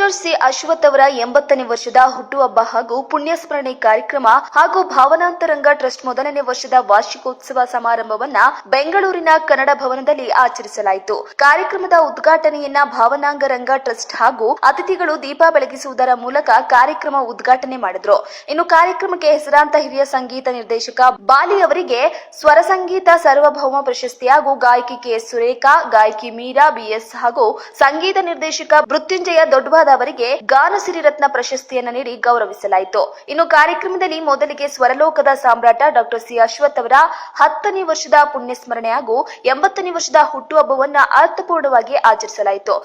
Doctor C Ashwath ಅವರ 80ನೇ ವರ್ಷದ ಹುಟ್ಟುಹಬ್ಬ ಹಾಗೂ ಪುಣ್ಯಸ್ಮರಣೆ ಕಾರ್ಯಕ್ರಮ ಹಾಗೂ ಭಾವನಾಂತರಂಗ ಟ್ರಸ್ಟ್ ಮೊದಲನೇ ವರ್ಷದ ವಾರ್ಷಿಕೋತ್ಸವ ಸಮಾರಂಭವನ್ನ ಬೆಂಗಳೂರಿನ ಕನ್ನಡ ಭವನದಲ್ಲಿ ಆಚರಿಸಲಾಯಿತು. ಕಾರ್ಯಕ್ರಮದ ಉದ್ಘಾಟನೆಯನ್ನ ಭಾವನಾಂಗರಂಗ ಟ್ರಸ್ಟ್ ಹಾಗೂ ಅತಿಥಿಗಳು ದೀಪ ಬೆಳಗಿಸುವುದರ ಮೂಲಕ ಕಾರ್ಯಕ್ರಮ ಉದ್ಘಾಟನೆ ಮಾಡಿದ್ರು. ಇನ್ನು ಕಾರ್ಯಕ್ರಮಕ್ಕೆ ಹೆಸರಾಂತ ಹಿರಿಯ ಸಂಗೀತ ನಿರ್ದೇಶಕ ಬಾಲಿ ಅವರಿಗೆ ಸ್ವರ ಸಂಗೀತ ಸಾರ್ವಭೌಮ ಪ್ರಶಸ್ತಿ ಹಾಗೂ ಗಾಯಕಿ ಕೆಎಸ್ ಸುರೇಖಾ, ಗಾಯಕಿ ಮೀರಾ ಬಿಎಸ್ ಹಾಗೂ ಸಂಗೀತ ನಿರ್ದೇಶಕ ಮೃತ್ಯುಂಜಯ ದೊಡ್ಡವಾದ ಅವರಿಗೆ ಗಾನ ಸಿರಿರತ್ನ ಪ್ರಶಸ್ತಿಯನ್ನು ನೀಡಿ ಗೌರವಿಸಲಾಯಿತು. ಇನ್ನು ಕಾರ್ಯಕ್ರಮದಲ್ಲಿ ಮೊದಲಿಗೆ ಸ್ವರಲೋಕದ ಸಾಮ್ರಾಟ ಡಾಕ್ಟರ್ ಸಿ ಅಶ್ವಥ್ ಅವರ 10ನೇ ವರ್ಷದ ಪುಣ್ಯಸ್ಮರಣೆ ಹಾಗೂ 80ನೇ ವರ್ಷದ ಹುಟ್ಟುಹಬ್ಬವನ್ನು ಅರ್ಥಪೂರ್ಣವಾಗಿ ಆಚರಿಸಲಾಯಿತು.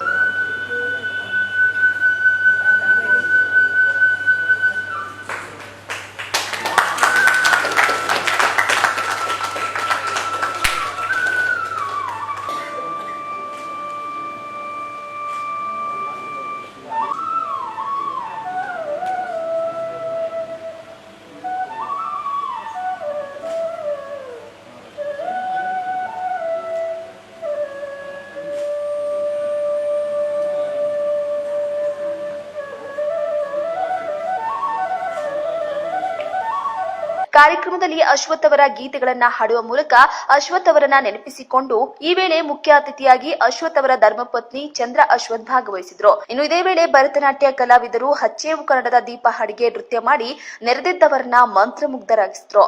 ಕಾರ್ಯಕ್ರಮದಲ್ಲಿ ಅಶ್ವಥ್ ಅವರ ಗೀತೆಗಳನ್ನ ಹಾಡುವ ಮೂಲಕ ಅಶ್ವಥ್ ಅವರನ್ನ ನೆನಪಿಸಿಕೊಂಡು ಈ ವೇಳೆ ಮುಖ್ಯ ಅತಿಥಿಯಾಗಿ ಅಶ್ವಥ್ ಅವರ ಧರ್ಮಪತ್ನಿ ಚಂದ್ರ ಅಶ್ವಥ್ ಭಾಗವಹಿಸಿದ್ರು. ಇನ್ನು ಇದೇ ವೇಳೆ ಭರತನಾಟ್ಯ ಕಲಾವಿದರು ಹಚ್ಚೇವು ಕನ್ನಡದ ದೀಪ ಹಾಡಿಗೆ ನೃತ್ಯ ಮಾಡಿ ನೆರೆದಿದ್ದವರನ್ನ ಮಂತ್ರಮುಗ್ಧರಾಗಿಸಿದ್ರು.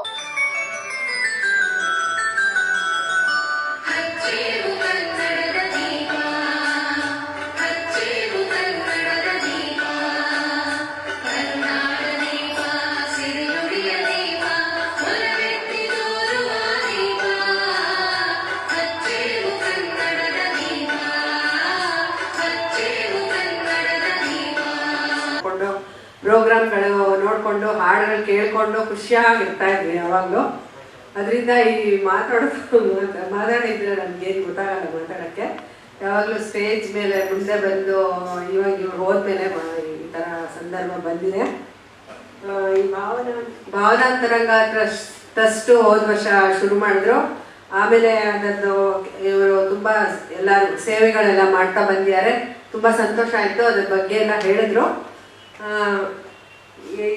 ಪ್ರೋಗ್ರಾಮ್ಗಳು ನೋಡಿಕೊಂಡು ಹಾಡುಗಳು ಕೇಳಿಕೊಂಡು ಖುಷಿಯಾಗಿರ್ತಾ ಇದ್ವಿ ಯಾವಾಗಲೂ. ಅದರಿಂದ ಈ ಮಾತಾಡಿದ್ರೆ ನಮ್ಗೇನು ಗೊತ್ತಾಗಲ್ಲ ಮಾತಾಡೋಕ್ಕೆ. ಯಾವಾಗಲೂ ಸ್ಟೇಜ್ ಮೇಲೆ ಮುಂದೆ ಬಂದು ಇವ್ರು ಹೋದ್ಮೇಲೆ ಈ ಥರ ಸಂದರ್ಭ ಬಂದಿದೆ. ಈ ಭಾವನಾಂತರಂಗ ಟ್ರಸ್ಟ್ ಹೋದ ವರ್ಷ ಶುರು ಮಾಡಿದ್ರು. ಆಮೇಲೆ ಅದನ್ನು ಇವರು ತುಂಬ ಎಲ್ಲ ಸೇವೆಗಳೆಲ್ಲ ಮಾಡ್ತಾ ಬಂದಿದ್ದಾರೆ. ತುಂಬ ಸಂತೋಷ ಆಯಿತು. ಅದ್ರ ಬಗ್ಗೆ ಎಲ್ಲ ಹೇಳಿದ್ರು.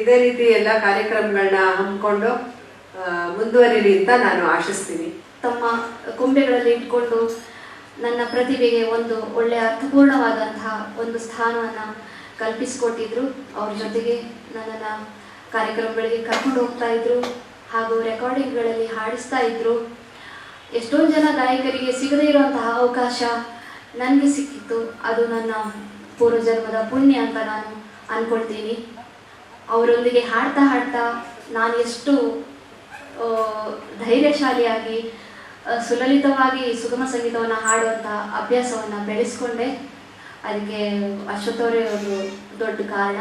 ಇದೇ ರೀತಿ ಎಲ್ಲ ಕಾರ್ಯಕ್ರಮಗಳನ್ನ ಹಮ್ಮಿಕೊಂಡು ಮುಂದುವರಿಲಿ ಅಂತ ನಾನು ಆಶಿಸ್ತೀನಿ. ತಮ್ಮ ಕೊಂಬೆಗಳಲ್ಲಿ ಇಟ್ಕೊಂಡು ನನ್ನ ಪ್ರತಿಭೆಗೆ ಒಂದು ಒಳ್ಳೆಯ ಅರ್ಥಪೂರ್ಣವಾದಂತಹ ಒಂದು ಸ್ಥಾನವನ್ನು ಕಲ್ಪಿಸಿಕೊಟ್ಟಿದ್ರು. ಅವ್ರ ಜೊತೆಗೆ ನನ್ನನ್ನು ಕಾರ್ಯಕ್ರಮಗಳಿಗೆ ಕರ್ಕೊಂಡು ಹೋಗ್ತಾ ಇದ್ರು ಹಾಗೂ ರೆಕಾರ್ಡಿಂಗ್ಗಳಲ್ಲಿ ಹಾಡಿಸ್ತಾ ಇದ್ರು. ಎಷ್ಟೊಂದು ಜನ ಗಾಯಕರಿಗೆ ಸಿಗದೇ ಇರುವಂತಹ ಅವಕಾಶ ನನಗೆ ಸಿಕ್ಕಿತ್ತು. ಅದು ನನ್ನ ಪೂರ್ವಜನ್ಮದ ಪುಣ್ಯ ಅಂತ ನಾನು ಅಂದ್ಕೊಳ್ತೀನಿ. ಅವರೊಂದಿಗೆ ಹಾಡ್ತಾ ಹಾಡ್ತಾ ನಾನು ಎಷ್ಟು ಧೈರ್ಯಶಾಲಿಯಾಗಿ ಸುಲಲಿತವಾಗಿ ಸುಗಮ ಸಂಗೀತವನ್ನು ಹಾಡುವಂಥ ಅಭ್ಯಾಸವನ್ನು ಬೆಳೆಸ್ಕೊಂಡೆ. ಅದಕ್ಕೆ ಅಶ್ವಥ್ ಅವರೇ ಒಂದು ದೊಡ್ಡ ಕಾರಣ.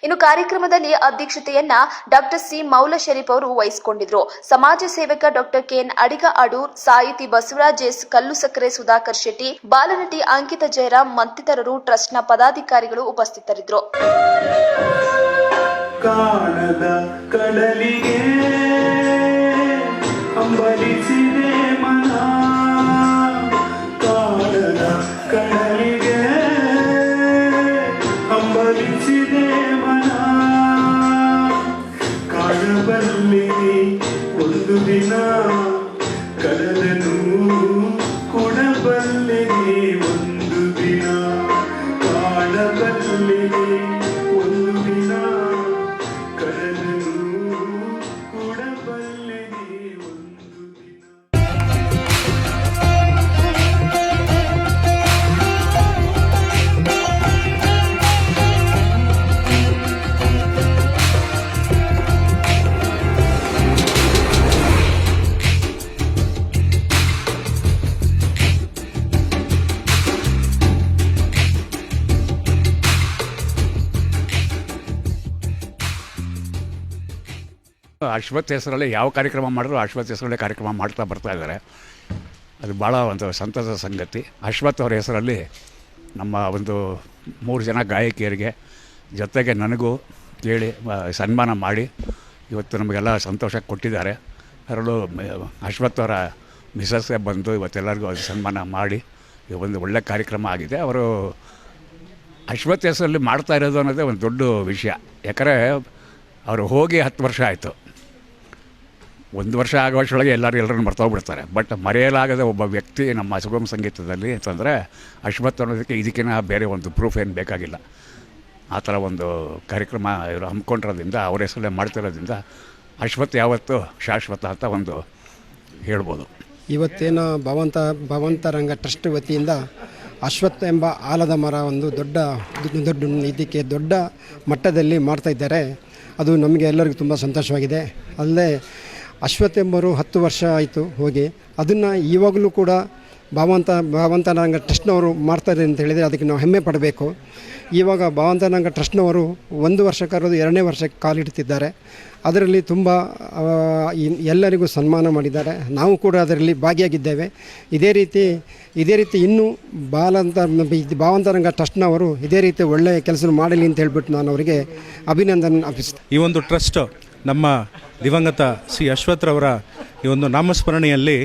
ಇನ್ನು ಕಾರ್ಯಕ್ರಮದಲ್ಲಿ ಅಧ್ಯಕ್ಷತೆಯನ್ನ ಡಾಕ್ಟರ್ ಸಿ ಮೌಲ ಶರೀಫ್ ಅವರು ವಹಿಸಿಕೊಂಡಿದ್ರು. ಸಮಾಜ ಸೇವಕ ಡಾಕ್ಟರ್ ಕೆಎನ್ ಅಡಿಗ ಅಡೂರ್, ಸಾಹಿತಿ ಬಸವರಾಜ್ ಎಸ್, ಕಲ್ಲುಸಕ್ಕರೆ ಸುಧಾಕರ್ ಶೆಟ್ಟಿ, ಬಾಲನಟಿ ಅಂಕಿತ ಜಯರಾಮ್ ಮತ್ತಿತರರು ಟ್ರಸ್ಟ್ನ ಪದಾಧಿಕಾರಿಗಳು ಉಪಸ್ಥಿತರಿದ್ದರು. ಕಾಣದ ಕಡಲಿಗೆ ಅಂಬಲಿಸಿದೆ ಮನ, ಕಾಣದ ಕಡಲಿಗೆ ಅಂಬಲಿಸಿದೆ ಮನ, ಕಾಣಬಲ್ಲಿ ಒಂದು ದಿನ ಕಡಲನು ಕೊಡಬಲ್ಲೆ ಒಂದು ದಿನ, ಕಾಣಬಲ್ಲಿ ಒಂದು ದಿನ ಕಡಲನು ಕೊಡಬಲ್ಲೆ ಒಂದು ದಿನ. ಅಶ್ವಥ್ ಹೆಸರಲ್ಲಿ ಯಾವ ಕಾರ್ಯಕ್ರಮ ಮಾಡಿದ್ರು ಅಶ್ವಥ್ ಹೆಸರಲ್ಲೇ ಕಾರ್ಯಕ್ರಮ ಮಾಡ್ತಾ ಬರ್ತಾ ಇದ್ದಾರೆ. ಅದು ಭಾಳ ಒಂದು ಸಂತಸದ ಸಂಗತಿ. ಅಶ್ವಥ್ ಅವರ ಹೆಸರಲ್ಲಿ ನಮ್ಮ ಒಂದು 3 ಜನ ಗಾಯಕಿಯರಿಗೆ ಜೊತೆಗೆ ನನಗೂ ಕೇಳಿ ಸನ್ಮಾನ ಮಾಡಿ ಇವತ್ತು ನಮಗೆಲ್ಲ ಸಂತೋಷ ಕೊಟ್ಟಿದ್ದಾರೆ. ಅದರಲ್ಲೂ ಅಶ್ವಥ್ ಅವರ ಮಿಸಸ್ಸೇ ಬಂದು ಇವತ್ತೆಲ್ಲರಿಗೂ ಅದು ಸನ್ಮಾನ ಮಾಡಿ ಒಂದು ಒಳ್ಳೆಯ ಕಾರ್ಯಕ್ರಮ ಆಗಿದೆ. ಅವರು ಅಶ್ವಥ್ ಹೆಸರಲ್ಲಿ ಮಾಡ್ತಾ ಇರೋದು ಅನ್ನೋದೇ ಒಂದು ದೊಡ್ಡ ವಿಷಯ. ಯಾಕಂದರೆ ಅವರು ಹೋಗಿ 10 ವರ್ಷ ಆಯಿತು. 1 ವರ್ಷ ಆಗೋ ವರ್ಷದೊಳಗೆ ಎಲ್ಲರನ್ನೂ ಮರ್ತೋಗ್ಬಿಡ್ತಾರೆ. ಬಟ್ ಮರೆಯಲಾಗದ ಒಬ್ಬ ವ್ಯಕ್ತಿ ನಮ್ಮ ಸುಗಮ ಸಂಗೀತದಲ್ಲಿ ಅಂತಂದರೆ ಅಶ್ವಥ್ ಅನ್ನೋದಕ್ಕೆ ಇದಕ್ಕಿಂತ ಬೇರೆ ಒಂದು ಪ್ರೂಫ್ ಏನು ಬೇಕಾಗಿಲ್ಲ. ಆ ಥರ ಒಂದು ಕಾರ್ಯಕ್ರಮ ಇವರು ಹಮ್ಮಿಕೊಂಡಿರೋದ್ರಿಂದ ಅವ್ರ ಹೆಸರಲ್ಲೇ ಮಾಡ್ತಿರೋದ್ರಿಂದ ಅಶ್ವಥ್ ಯಾವತ್ತೂ ಶಾಶ್ವತ ಅಂತ ಒಂದು ಹೇಳ್ಬೋದು. ಇವತ್ತೇನು ಭಗವಂತರಂಗ ಟ್ರಸ್ಟ್ ವತಿಯಿಂದ ಅಶ್ವತ್ಥ ಎಂಬ ಆಲದ ಮರ ಒಂದು ದೊಡ್ಡ ಇದಕ್ಕೆ ದೊಡ್ಡ ಮಟ್ಟದಲ್ಲಿ ಮಾಡ್ತಾಯಿದ್ದಾರೆ. ಅದು ನಮಗೆ ಎಲ್ಲರಿಗೂ ತುಂಬ ಸಂತೋಷವಾಗಿದೆ. ಅಲ್ಲದೆ ಅಶ್ವತ್ಥ ಎಂಬರು 10 ವರ್ಷ ಆಯಿತು ಹೋಗಿ. ಅದನ್ನು ಇವಾಗಲೂ ಕೂಡ ಭಗವಂತರಂಗ ಟ್ರಸ್ಟ್ನವರು ಮಾಡ್ತಾರೆ ಅಂತ ಹೇಳಿದರೆ ಅದಕ್ಕೆ ನಾವು ಹೆಮ್ಮೆ ಪಡಬೇಕು. ಇವಾಗ ಭಗವಂತರಂಗ ಟ್ರಸ್ಟ್ನವರು 1 ವರ್ಷ ಕರೆದು 2ನೇ ವರ್ಷಕ್ಕೆ ಕಾಲಿಡ್ತಿದ್ದಾರೆ. ಅದರಲ್ಲಿ ತುಂಬ ಎಲ್ಲರಿಗೂ ಸನ್ಮಾನ ಮಾಡಿದ್ದಾರೆ. ನಾವು ಕೂಡ ಅದರಲ್ಲಿ ಭಾಗಿಯಾಗಿದ್ದೇವೆ. ಇದೇ ರೀತಿ ಇನ್ನೂ ಭಗವಂತರಂಗ ಟ್ರಸ್ಟ್ನವರು ಇದೇ ರೀತಿ ಒಳ್ಳೆಯ ಕೆಲಸ ಮಾಡಲಿ ಅಂತ ಹೇಳ್ಬಿಟ್ಟು ನಾನು ಅವರಿಗೆ ಅಭಿನಂದನೆ ಅರ್ಪಿಸ್ತೇನೆ. ಈ ಒಂದು ಟ್ರಸ್ಟ್ ನಮ್ಮ ದಿವಂಗತ ಸಿ ಅಶ್ವಥ್ರವರ ಈ ಒಂದು ನಾಮಸ್ಮರಣೆಯಲ್ಲಿ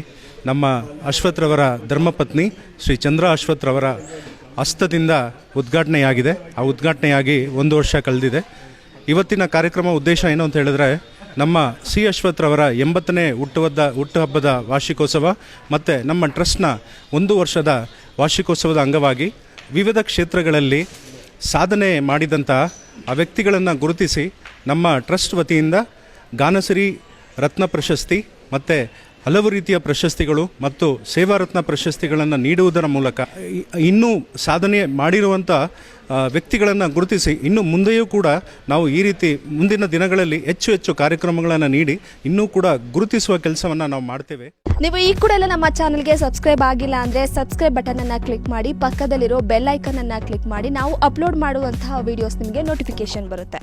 ನಮ್ಮ ಅಶ್ವಥ್ರವರ ಧರ್ಮಪತ್ನಿ ಶ್ರೀ ಚಂದ್ರ ಅಶ್ವಥ್ರವರ ಹಸ್ತದಿಂದ ಉದ್ಘಾಟನೆಯಾಗಿದೆ. ಆ ಉದ್ಘಾಟನೆಯಾಗಿ 1 ವರ್ಷ ಕಳೆದಿದೆ. ಇವತ್ತಿನ ಕಾರ್ಯಕ್ರಮ ಉದ್ದೇಶ ಏನು ಅಂತ ಹೇಳಿದ್ರೆ, ನಮ್ಮ ಸಿ ಅಶ್ವಥ್ರವರ 80ನೇ ಹುಟ್ಟುಹಬ್ಬದ ವಾರ್ಷಿಕೋತ್ಸವ ಮತ್ತು ನಮ್ಮ ಟ್ರಸ್ಟ್ನ 1 ವರ್ಷದ ವಾರ್ಷಿಕೋತ್ಸವದ ಅಂಗವಾಗಿ ವಿವಿಧ ಕ್ಷೇತ್ರಗಳಲ್ಲಿ ಸಾಧನೆ ಮಾಡಿದಂಥ ಆ ವ್ಯಕ್ತಿಗಳನ್ನು ಗುರುತಿಸಿ ನಮ್ಮ ಟ್ರಸ್ಟ್ ವತಿಯಿಂದ ಗಾನಸಿರಿ ರತ್ನ ಪ್ರಶಸ್ತಿ ಮತ್ತು ಹಲವು ರೀತಿಯ ಪ್ರಶಸ್ತಿಗಳು ಮತ್ತು ಸೇವಾರತ್ನ ಪ್ರಶಸ್ತಿಗಳನ್ನು ನೀಡುವುದರ ಮೂಲಕ ಇನ್ನೂ ಸಾಧನೆ ಮಾಡಿರುವಂಥ ವ್ಯಕ್ತಿಗಳನ್ನು ಗುರುತಿಸಿ ಇನ್ನು ಮುಂದೆಯೂ ಕೂಡ ನಾವು ಈ ರೀತಿ ಮುಂದಿನ ದಿನಗಳಲ್ಲಿ ಹೆಚ್ಚು ಕಾರ್ಯಕ್ರಮಗಳನ್ನು ನೀಡಿ ಇನ್ನೂ ಕೂಡ ಗುರುತಿಸುವ ಕೆಲಸವನ್ನು ನಾವು ಮಾಡ್ತೇವೆ. ನೀವು ಈ ಕೂಡ ಎಲ್ಲ ನಮ್ಮ ಚಾನಲ್ಗೆ ಸಬ್ಸ್ಕ್ರೈಬ್ ಆಗಿಲ್ಲ ಅಂದರೆ ಸಬ್ಸ್ಕ್ರೈಬ್ ಬಟನ್ ಅನ್ನು ಕ್ಲಿಕ್ ಮಾಡಿ, ಪಕ್ಕದಲ್ಲಿರೋ ಬೆಲ್ ಐಕನ್ ಅನ್ನು ಕ್ಲಿಕ್ ಮಾಡಿ. ನಾವು ಅಪ್ಲೋಡ್ ಮಾಡುವಂತಹ ವಿಡಿಯೋಸ್ ನಿಮಗೆ ನೋಟಿಫಿಕೇಶನ್ ಬರುತ್ತೆ.